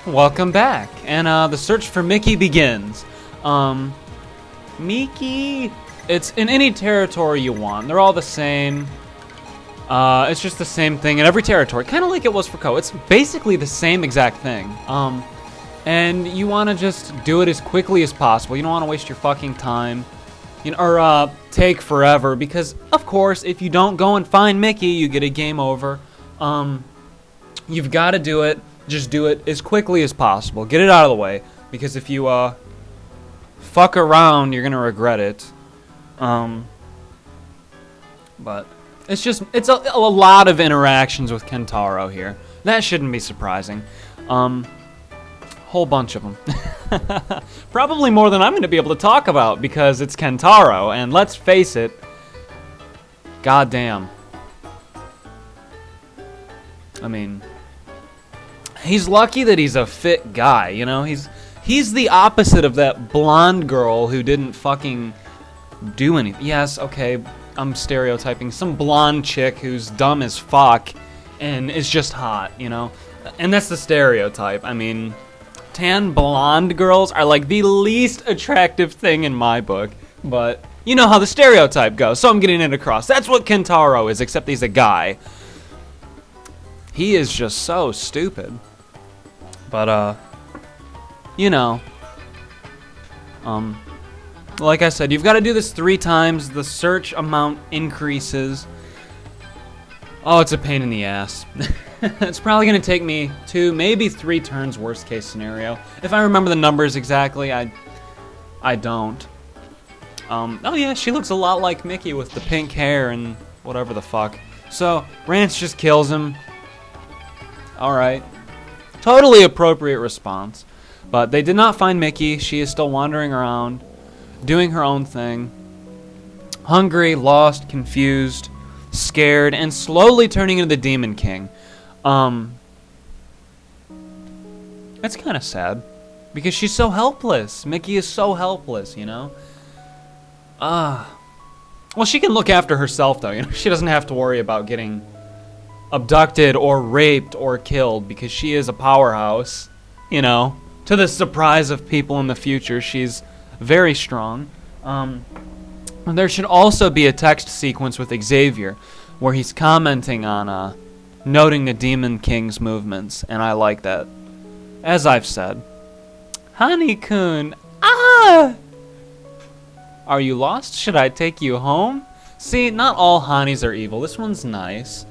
Welcome back, and the search for Miki begins. Miki, it's in any territory you want. They're all the same. It's just the same thing in every territory, kind of like it was for Ko. It's basically the same exact thing. And you want to just do it as quickly as possible. You don't want to waste your fucking time, or take forever, because of course, if you don't go and find Miki, you get a game over. You've got to do it. Just do it as quickly as possible. Get it out of the way, because if you fuck around, you're gonna regret it. But it's a lot of interactions with Kentaro here. That shouldn't be surprising. Whole bunch of them. Probably more than I'm gonna be able to talk about, because it's Kentaro, and let's face it, goddamn. I mean, he's lucky that he's a fit guy, He's the opposite of that blonde girl who didn't fucking do anything. Yes, okay, I'm stereotyping. Some blonde chick who's dumb as fuck and is just hot, And that's the stereotype. I mean, tan blonde girls are like the least attractive thing in my book. But you know how the stereotype goes, so I'm getting it across. That's what Kentaro is, except he's a guy. He is just so stupid. But, like I said, you've got to do this 3 times. The search amount increases. Oh, it's a pain in the ass. It's probably going to take me 2, maybe 3 turns, worst case scenario. If I remember the numbers exactly, I don't. Oh yeah, she looks a lot like Miki with the pink hair and whatever the fuck. So, Rance just kills him. Alright. Totally appropriate response. But they did not find Miki. She is still wandering around, doing her own thing. Hungry, lost, confused, scared, and slowly turning into the Demon King. That's kind of sad. Because she's so helpless. Miki is so helpless, Well, she can look after herself, though. She doesn't have to worry about getting abducted or raped or killed, because she is a powerhouse, to the surprise of people in the future. She's very strong. There should also be a text sequence with Xavier where he's commenting on noting the Demon King's movements, and I like that. As I've said, Hani-kun, are you lost? Should I take you home? See, not all Hanis are evil. This one's nice.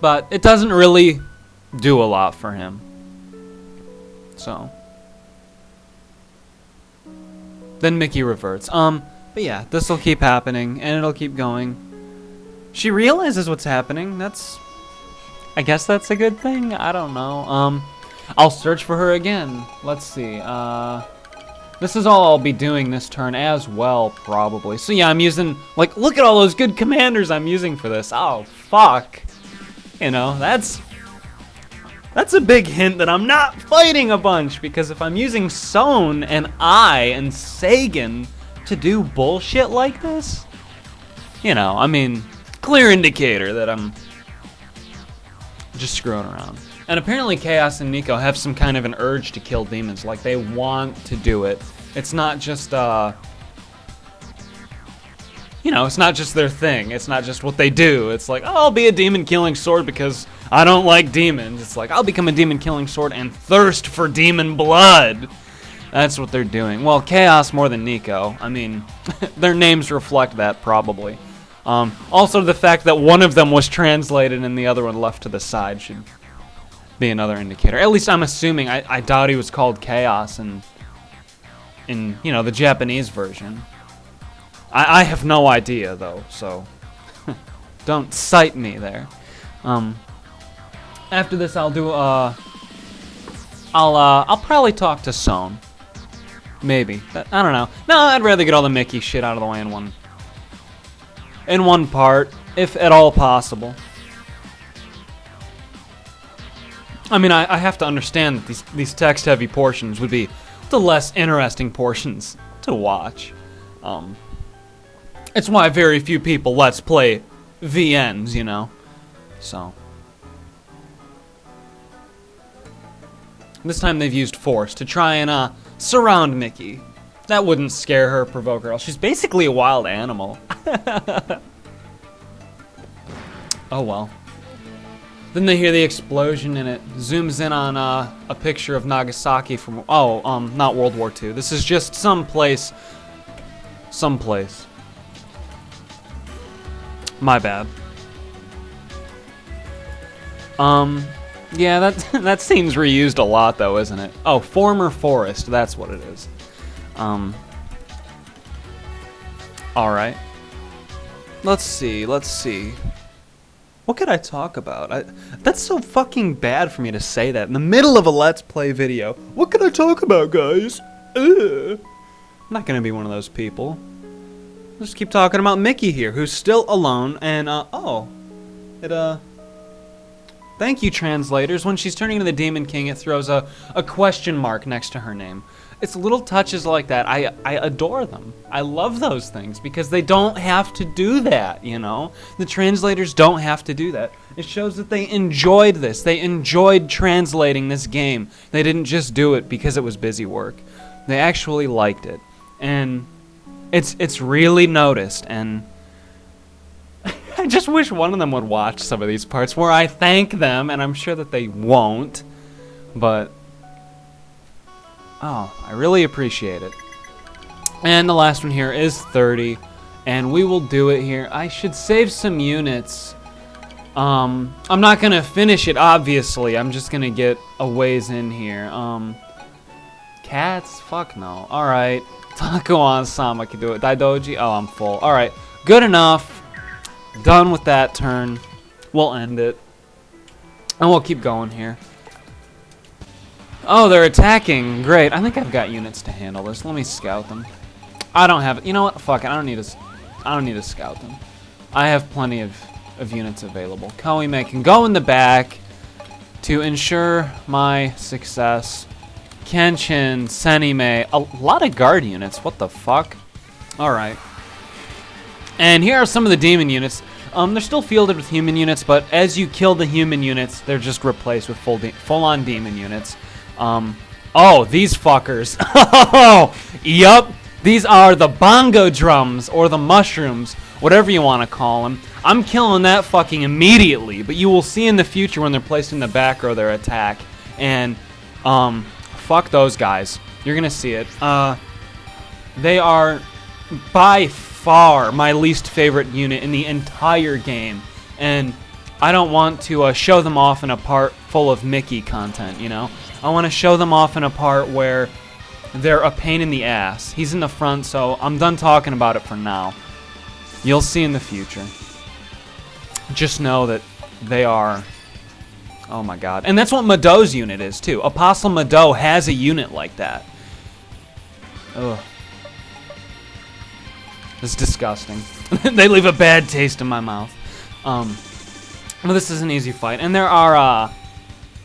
But it doesn't really do a lot for him. So. Then Miki reverts. But yeah, this'll keep happening, and it'll keep going. She realizes what's happening. I guess that's a good thing? I don't know. I'll search for her again. Let's see. This is all I'll be doing this turn as well, probably. So yeah, I'm using, look at all those good commanders I'm using for this. Oh, fuck. That's a big hint that I'm not fighting a bunch, because if I'm using Son and and Sagan to do bullshit like this, clear indicator that I'm just screwing around. And apparently Chaos and Nico have some kind of an urge to kill demons. They want to do it. It's not just, it's not just their thing. It's not just what they do. It's I'll be a demon-killing sword because I don't like demons. It's I'll become a demon-killing sword and thirst for demon blood. That's what they're doing. Well, Chaos more than Nico. Their names reflect that, probably. Also, the fact that one of them was translated and the other one left to the side should be another indicator. At least I'm assuming. I doubt he was called Chaos in the Japanese version. I have no idea though, so don't cite me there. After this, I'll do I'll probably talk to Son. Maybe. I don't know. No, I'd rather get all the Miki shit out of the way in one part, if at all possible. I have to understand that these text-heavy portions would be the less interesting portions to watch. It's why very few people let's play VNs, So. This time they've used force to try and surround Miki. That wouldn't scare her, provoke her. She's basically a wild animal. Oh well. Then they hear the explosion and it zooms in on a picture of Nagasaki from, not World War II. This is just someplace. My bad. Yeah, that seems reused a lot though, isn't it? Oh, former forest, that's what it is. Alright. Let's see. What could I talk about? That's so fucking bad for me to say that in the middle of a Let's Play video. What could I talk about, guys? I'm not gonna be one of those people. I'll just keep talking about Miki here, who's still alone, and, thank you, translators. When she's turning into the Demon King, it throws a question mark next to her name. It's little touches like that. I adore them. I love those things because they don't have to do that, you know? The translators don't have to do that. It shows that they enjoyed this. They enjoyed translating this game. They didn't just do it because it was busy work. They actually liked it. And it's really noticed, and I just wish one of them would watch some of these parts where I thank them, and I'm sure that they won't, but I really appreciate it. And the last one here is 30, and we will do it here. I should save some units. I'm not gonna finish it, obviously. I'm just gonna get a ways in here. Cats? Fuck no. Alright. Takuan-sama can do it. Daidoji? Oh, I'm full. Alright. Good enough. Done with that turn. We'll end it. And we'll keep going here. Oh, they're attacking. Great. I think I've got units to handle this. Let me scout them. I don't have it. You know what? Fuck it. I don't need to scout them. I have plenty of units available. Koime can go in the back to ensure my success. Kenshin, Senime, a lot of guard units. What the fuck? Alright. And here are some of the demon units. They're still fielded with human units, but as you kill the human units, they're just replaced with full-on demon units. Oh, these fuckers. Oh, yup. These are the bongo drums, or the mushrooms, whatever you want to call them. I'm killing that fucking immediately, but you will see in the future when they're placed in the back row their attack. And, fuck those guys. You're gonna see it. They are by far my least favorite unit in the entire game, and I don't want to show them off in a part full of Miki content, you know? I want to show them off in a part where they're a pain in the ass. He's in the front, so I'm done talking about it for now. You'll see in the future. Just know that they are... Oh my god. And that's what Mado's unit is, too. Apostle Mado has a unit like that. Ugh. It's disgusting. They leave a bad taste in my mouth. Well, this is an easy fight. And there are,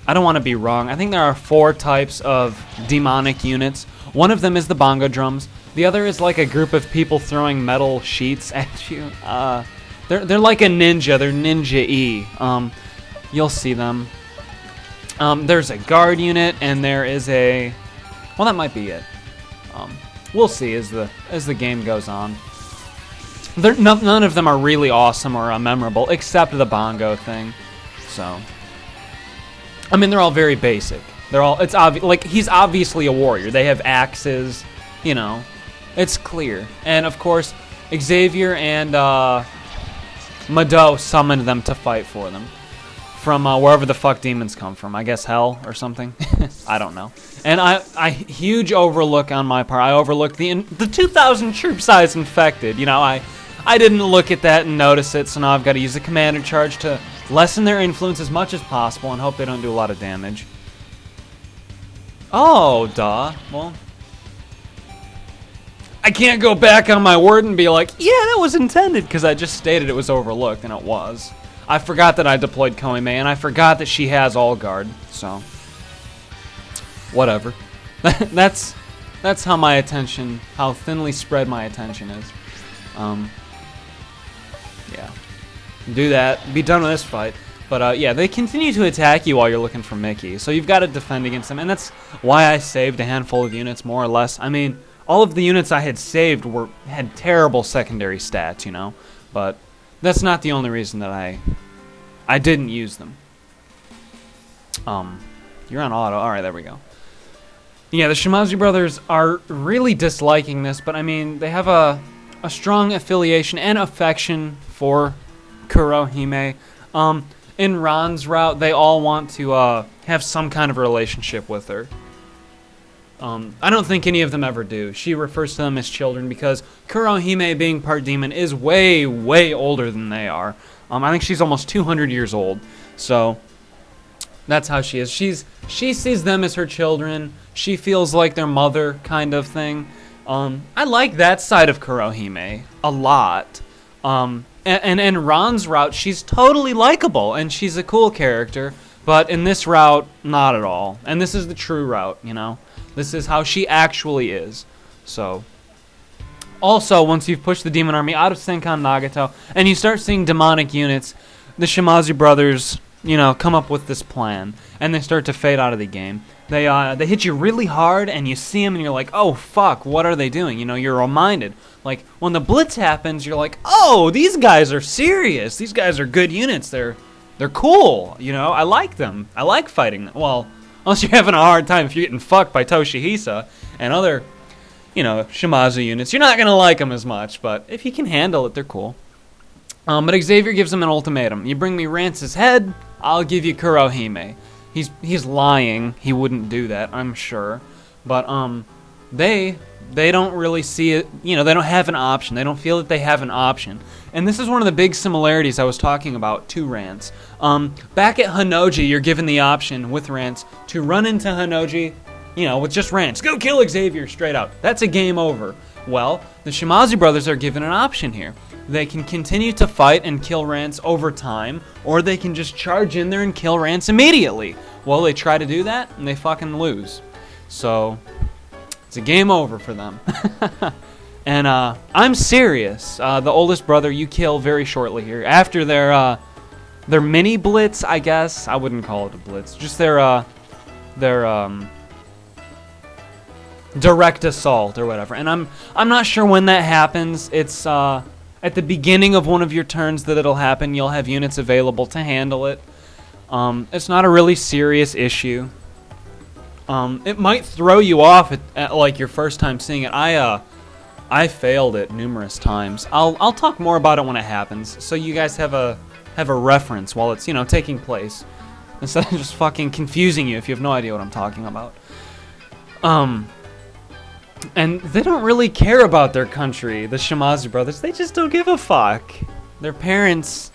I don't want to be wrong. I think there are 4 types of demonic units. One of them is the bongo drums. The other is like a group of people throwing metal sheets at you. They're like a ninja. They're ninja-y. You'll see them. There's a guard unit, and there is a... Well, that might be it. We'll see as the game goes on. None of them are really awesome or memorable, except the bongo thing. So, I mean, they're all very basic. They're all, it's obvious, like, he's obviously a warrior. They have axes, you know. It's clear. And, of course, Xavier and Mado summoned them to fight for them. From wherever the fuck demons come from. I guess hell or something. I don't know. And I huge overlook on my part. I overlooked the 2,000 troop size infected. You know, I didn't look at that and notice it, so now I've got to use a commander charge to lessen their influence as much as possible and hope they don't do a lot of damage. Oh, duh. Well, I can't go back on my word and be like, yeah, that was intended, because I just stated it was overlooked, and it was. I forgot that I deployed Koime, and I forgot that she has all guard, so whatever. That's how my attention, how thinly spread my attention is. Yeah. Do that. Be done with this fight. But yeah, they continue to attack you while you're looking for Miki, so you've got to defend against them, and that's why I saved a handful of units, more or less. I mean, all of the units I had saved had terrible secondary stats, you know, but that's not the only reason that I didn't use them. You're on auto. All right, there we go. Yeah, the Shimazu brothers are really disliking this, but I mean, they have a strong affiliation and affection for Kurohime. In Ran's route, they all want to have some kind of relationship with her. I don't think any of them ever do. She refers to them as children because Kurohime, being part demon, is way, way older than they are. I think she's almost 200 years old. So that's how she is. She sees them as her children. She feels like their mother, kind of thing. I like that side of Kurohime a lot. And in Ran's route, she's totally likable, and she's a cool character. But in this route, not at all. And this is the true route, you know? This is how she actually is. So, also, once you've pushed the demon army out of Senkan Nagato, and you start seeing demonic units, the Shimazu brothers, you know, come up with this plan, and they start to fade out of the game. They hit you really hard, and you see them, and you're like, oh, fuck, what are they doing? You know, you're reminded. Like, when the blitz happens, you're like, oh, these guys are serious. These guys are good units. They're cool, you know? I like them. I like fighting them. Well, unless you're having a hard time if you're getting fucked by Toshihisa and other, you know, Shimazu units. You're not going to like them as much, but if you can handle it, they're cool. But Xavier gives him an ultimatum. You bring me Rance's head, I'll give you Kurohime. He's lying. He wouldn't do that, I'm sure. But they don't really see it. You know, they don't have an option. They don't feel that they have an option. And this is one of the big similarities I was talking about to Rance. Back at Hanoji, you're given the option with Rance to run into Hanoji, you know, with just Rance. Go kill Xavier straight out. That's a game over. Well, the Shimazu brothers are given an option here. They can continue to fight and kill Rance over time, or they can just charge in there and kill Rance immediately. Well, they try to do that, and they fucking lose. So, it's a game over for them. And I'm serious. The oldest brother you kill very shortly here. After their mini blitz, I guess. I wouldn't call it a blitz. Just their direct assault or whatever. And I'm not sure when that happens. It's at the beginning of one of your turns that it'll happen. You'll have units available to handle it. It's not a really serious issue. It might throw you off at like your first time seeing it. I failed it numerous times. I'll talk more about it when it happens, so you guys have a reference while it's, you know, taking place, instead of just fucking confusing you if you have no idea what I'm talking about. And they don't really care about their country, the Shimazu brothers. They just don't give a fuck. Their parents,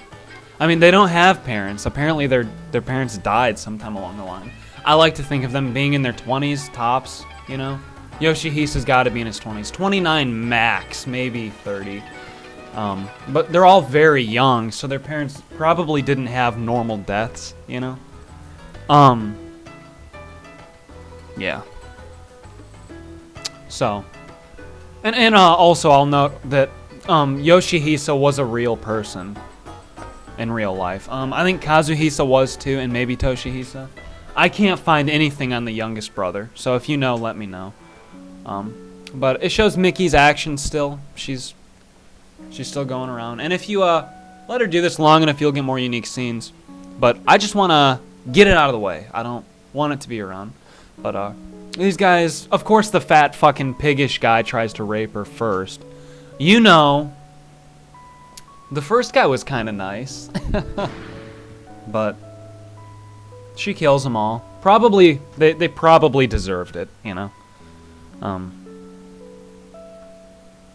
I mean, they don't have parents. Apparently their parents died sometime along the line. I like to think of them being in their 20s, tops, you know? Yoshihisa's got to be in his 20s. 29 max, maybe 30. But they're all very young, so their parents probably didn't have normal deaths, you know? Yeah. So, and also I'll note that Yoshihisa was a real person in real life. I think Kazuhisa was too, and maybe Toshihisa. I can't find anything on the youngest brother, so if you know, let me know. But it shows Miki's action still. She's still going around, and if you let her do this long enough, you'll get more unique scenes. But I just want to get it out of the way. I don't want it to be around. But these guys, of course, the fat fucking piggish guy tries to rape her first. You know, the first guy was kind of nice, but she kills them all. Probably, they probably deserved it, you know.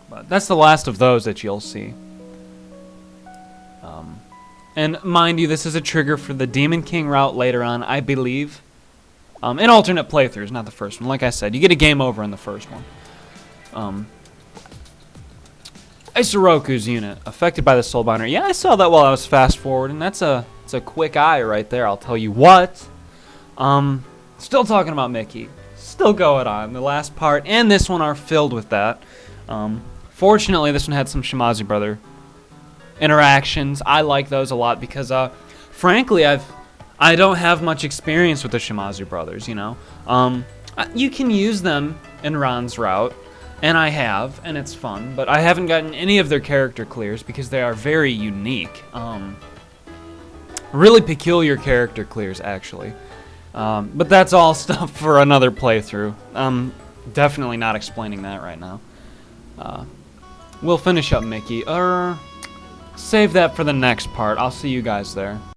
But that's the last of those that you'll see. And mind you, this is a trigger for the Demon King route later on, I believe. In alternate playthroughs, not the first one. Like I said, you get a game over in the first one. Isoroku's unit, affected by the Soulbinder. Yeah, I saw that while I was fast forwarding. It's a quick eye right there, I'll tell you what. Still talking about Miki. Still going on. The last part and this one are filled with that. Fortunately, this one had some Shimazu brother interactions. I like those a lot because frankly, I don't have much experience with the Shimazu brothers, you know. You can use them in Ran's route, and I have, and it's fun, but I haven't gotten any of their character clears because they are very unique. Really peculiar character clears, actually. But that's all stuff for another playthrough. Definitely not explaining that right now. We'll finish up Miki, or save that for the next part. I'll see you guys there.